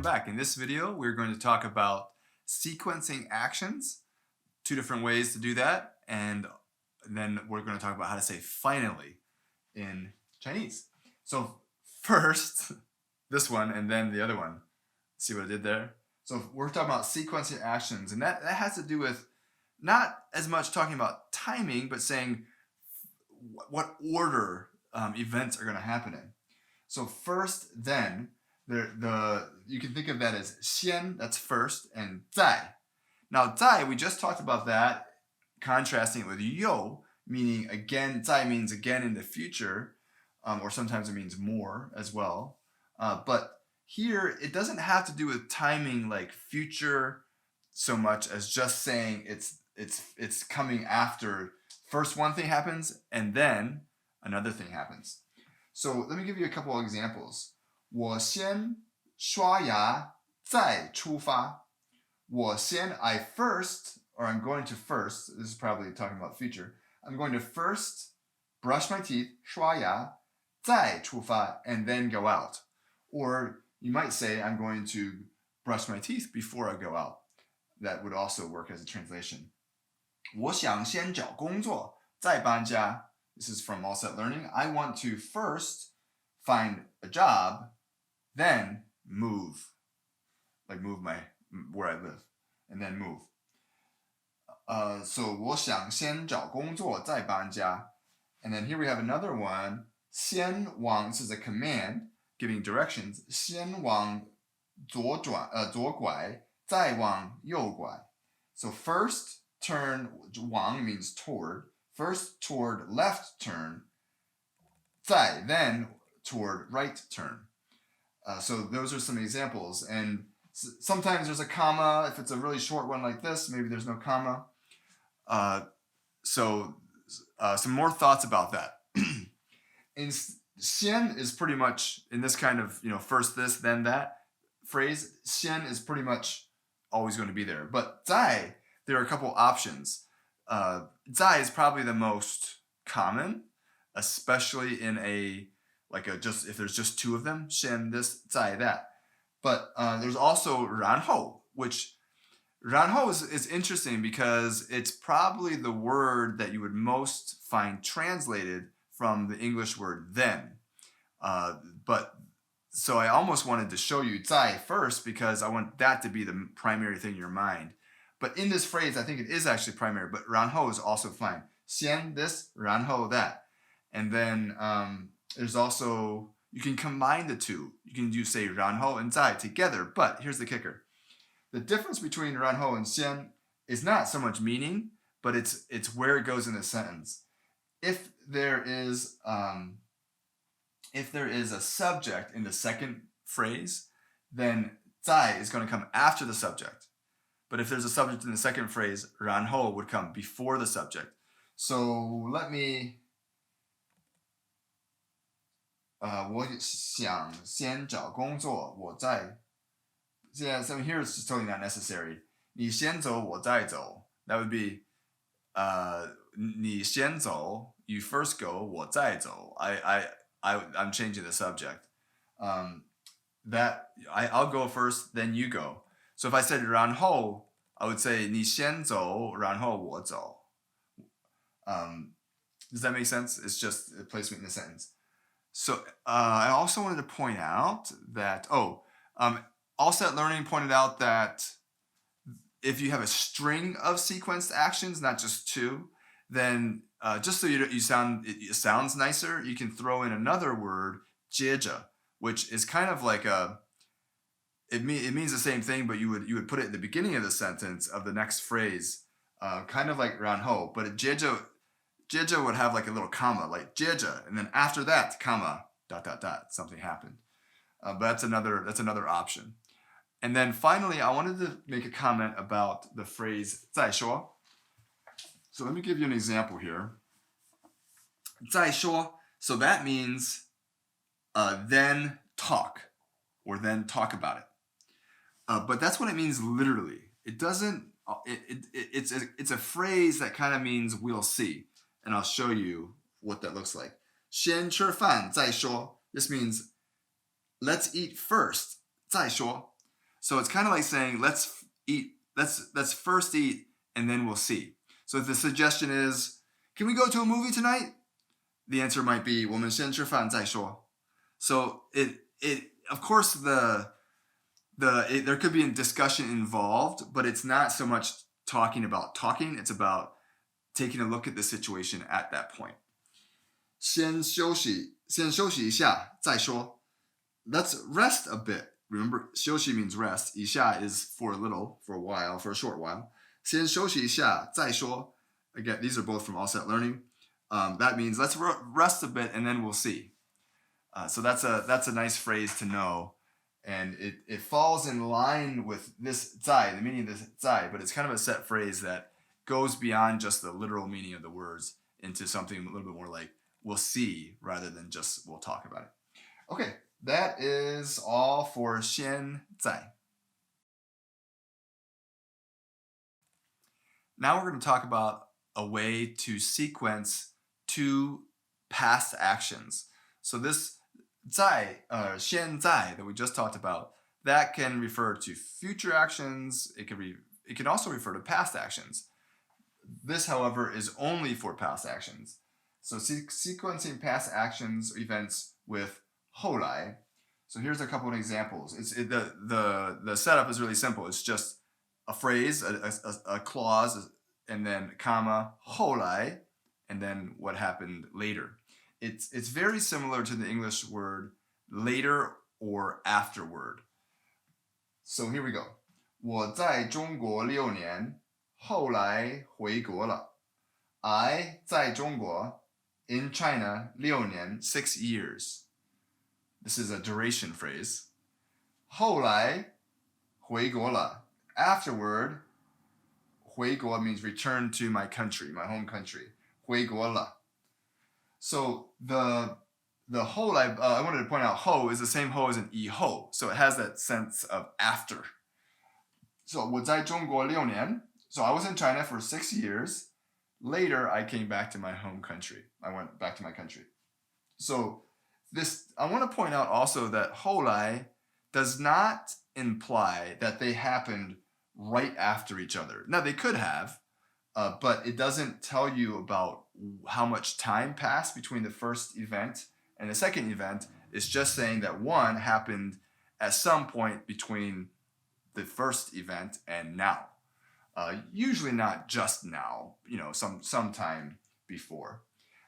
welcome back. In this video, we're going to talk about sequencing actions, two different ways to do that, and then we're going to talk about how to say finally in Chinese. So first, this one and then the other one. See what I did there? So we're talking about sequencing actions, and that has to do with not as much talking about timing, but saying what order events are going to happen in. So first, then, you can think of that as xiān, that's first, and zài. Now, zài, we just talked about that, contrasting it with you, meaning again. Zài means again in the future, or sometimes it means more as well. But here, it doesn't have to do with timing like future so much as just saying it's coming after. First one thing happens, and then another thing happens. So let me give you a couple of examples. 我先刷牙再出发. 我先, I first, or I'm going to first, this is probably talking about future, I'm going to first brush my teeth, 刷牙, 再出发, and then go out. Or you might say, I'm going to brush my teeth before I go out. That would also work as a translation. 我想先找工作再搬家. This is from All Set Learning. I want to first find a job, then move. Like move where I live, and then move. So 我想先找工作再搬家. And then here we have another one. 先往, this is a command giving directions. 先往左拐再往右拐. So first turn, 往 means toward. First toward left turn, 再, then toward right turn. So those are some examples. And sometimes there's a comma. If it's a really short one like this, maybe there's no comma. So some more thoughts about that. And xiān is pretty much, in this kind of, first this, then that phrase, xiān is pretty much always going to be there. But zài, there are a couple options. Zài is probably the most common, especially in if there's just two of them, 先 this, 在 that. But there's also ránhòu, which ránhòu is interesting because it's probably the word that you would most find translated from the English word then. So I almost wanted to show you 在 first because I want that to be the primary thing in your mind. But in this phrase, I think it is actually primary, but 然后 is also fine. 先 this, 然后 that. And then there's also, you can combine the two. You can say 然后 and 在 together, but here's the kicker. The difference between 然后 and 先 is not so much meaning, but it's where it goes in the sentence. If there is a subject in the second phrase, then 在 is going to come after the subject. But if there's a subject in the second phrase, 然后 would come before the subject. So let me. 我想先找工作，我再. Yeah, so here it's just totally not necessary. 你先走，我再走. That would be. 你先走, you first go, 我再走. I'm changing the subject. I'll go first, then you go. So if I said 然后, I would say 你先走，然后我走. Does that make sense? It's just a placement in the sentence. So I also wanted to point out that, All Set Learning pointed out that if you have a string of sequenced actions, not just two, then just so it sounds nicer, you can throw in another word, 接着, which is kind of like it means the same thing, but you would put it at the beginning of the sentence of the next phrase, kind of like 然后, but 接着 would have like a little comma, like 接着, and then after that, comma, ... something happened. But that's another option. And then finally, I wanted to make a comment about the phrase 再说. So let me give you an example here. 再说, so that means then talk, or then talk about it. But that's what it means literally. It doesn't. It's a phrase that kind of means we'll see, and I'll show you what that looks like. 先吃饭再说. This means let's eat first. 再说. So it's kind of like saying, let's eat, let's first eat, and then we'll see. So if the suggestion is, can we go to a movie tonight? The answer might be, 我们先吃饭再说. So it of course there could be a discussion involved, but it's not so much talking about talking. It's about taking a look at the situation at that point. 先休息一下再说. Let's rest a bit. Remember, 休息 means rest. 一下 is for a little, for a while, for a short while. 先休息一下再说. Again, these are both from All Set Learning. That means let's rest a bit and then we'll see. So that's a nice phrase to know. And it falls in line with this 在, the meaning of this 在, but it's kind of a set phrase that goes beyond just the literal meaning of the words into something a little bit more like we'll see rather than just we'll talk about it. Okay, that is all for 现在. Now we're going to talk about a way to sequence two past actions. So this 在, 现在 that we just talked about, that can refer to future actions. It can also refer to past actions. This, however, is only for past actions. So sequencing past actions events with 后来. So here's a couple of examples. The setup is really simple. It's just a phrase, a clause, and then comma 后来, and then what happened later. It's very similar to the English word later or afterward. So here we go. 我在中国6年，后来回国了. I 在中国 in China 6年 6 years. This is a duration phrase. 后来回国了. Afterward, 回国 means return to my country, my home country. 回国了. So the hou I wanted to point out hou is the same hou as an 以后, so it has that sense of after. So 我在中国6年. So I was in China for 6 years. Later, I came back to my home country. I went back to my country. So I want to point out also that 后来 does not imply that they happened right after each other. Now they could have, but it doesn't tell you about how much time passed between the first event and the second event. It's just saying that one happened at some point between the first event and now. Usually not just now, sometime before.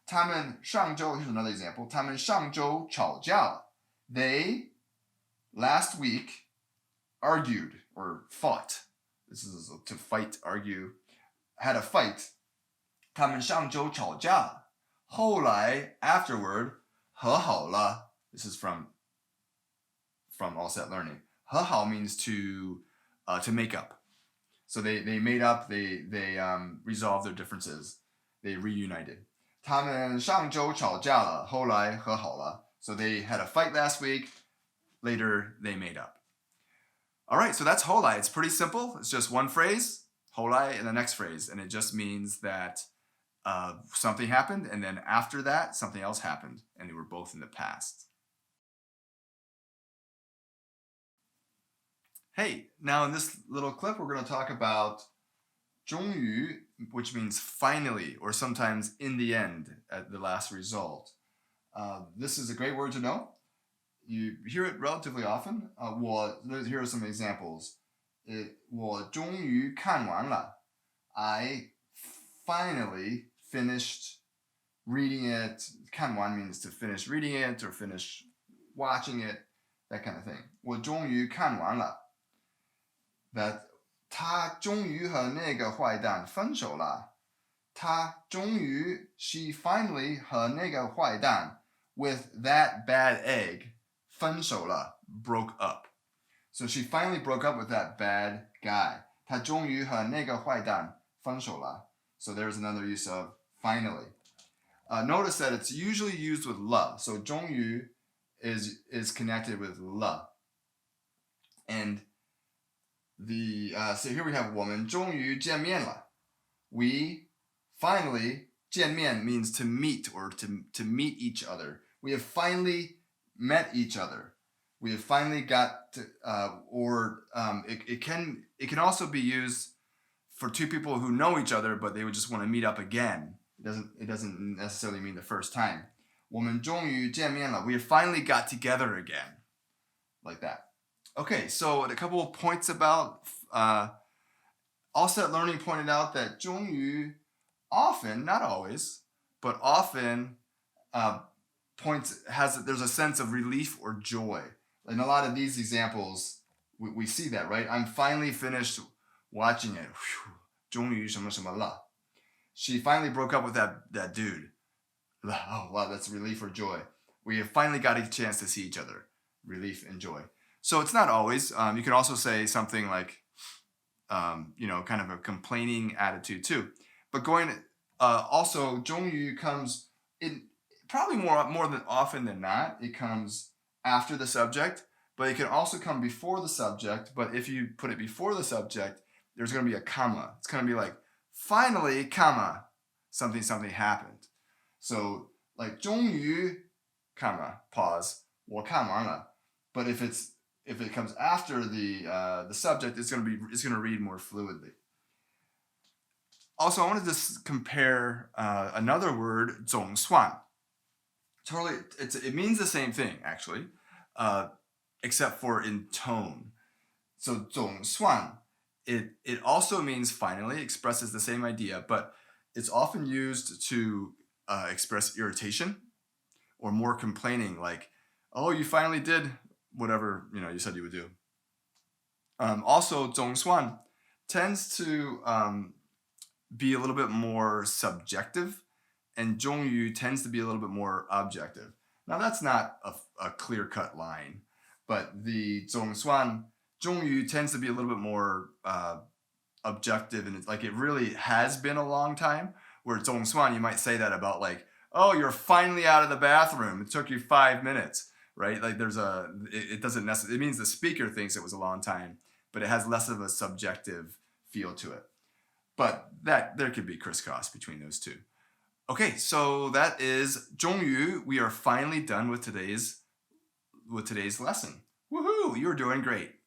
他们上周, here's another example. 他们上周吵架了. They, last week, argued or fought. This is to fight, argue. Had a fight. 他们上周吵架了. 后来, afterward, 和好了. This is from All Set Learning. 和好 means to make up. So they made up, they resolved their differences. They reunited. 他们上周吵架了, 后来和好了. So they had a fight last week. Later, they made up. All right, so that's 后来. It's pretty simple. It's just one phrase, 后来, and the next phrase. And it just means that something happened, and then after that, something else happened. And they were both in the past. Hey, now in this little clip, we're going to talk about 终于, which means finally, or sometimes in the end, at the last result. This is a great word to know. You hear it relatively often. Here are some examples. 我终于看完了. I finally finished reading it. 看完 means to finish reading it or finish watching it, that kind of thing. 我终于看完了. That 他终于和那个坏蛋分手了. 他终于 she finally 和那个坏蛋 with that bad egg 分手了, broke up. So she finally broke up with that bad guy. 他终于和那个坏蛋分手了. So there's another use of finally. Notice that it's usually used with 了. So 终于 is connected with 了. And so here we have 我们终于见面了. We finally, 见面 means to meet or to meet each other. We have finally met each other. We have finally got to, it can also be used for two people who know each other, but they would just want to meet up again. It doesn't necessarily mean the first time. 我们终于见面了. We have finally got together again. Like that. Okay, so a couple of points about Allset Learning pointed out that 终于 often, not always, but often there's a sense of relief or joy. In a lot of these examples, we see that, right? I'm finally finished watching it. 终于什么什么了. She finally broke up with that dude. Oh, wow, that's relief or joy. We have finally got a chance to see each other. Relief and joy. So it's not always. You can also say something like, kind of a complaining attitude too. But also, 终于 comes in probably more than often than not. It comes after the subject, but it can also come before the subject. But if you put it before the subject, there's going to be a comma. It's going to be like, finally, comma, something happened. So like 终于 comma, pause, 我看完了. But if it comes after the subject, it's going to read more fluidly. Also, I wanted to compare another word, 总算. Totally, it means the same thing actually, except for in tone. So 总算, it also means finally, expresses the same idea, but it's often used to express irritation or more complaining, like, oh, you finally did whatever you said you would do. Also, 总算 tends to be a little bit more subjective, and 终于 tends to be a little bit more objective. Now, that's not a clear-cut line, but the 总算 终于 tends to be a little bit more objective, and it's like it really has been a long time. Where 总算 you might say that about like, oh, you're finally out of the bathroom. It took you 5 minutes, right? Like it doesn't necessarily, it means the speaker thinks it was a long time, but it has less of a subjective feel to it. But there could be crisscross between those two. Okay, so that is 终于. We are finally done with today's lesson. Woohoo! You're doing great.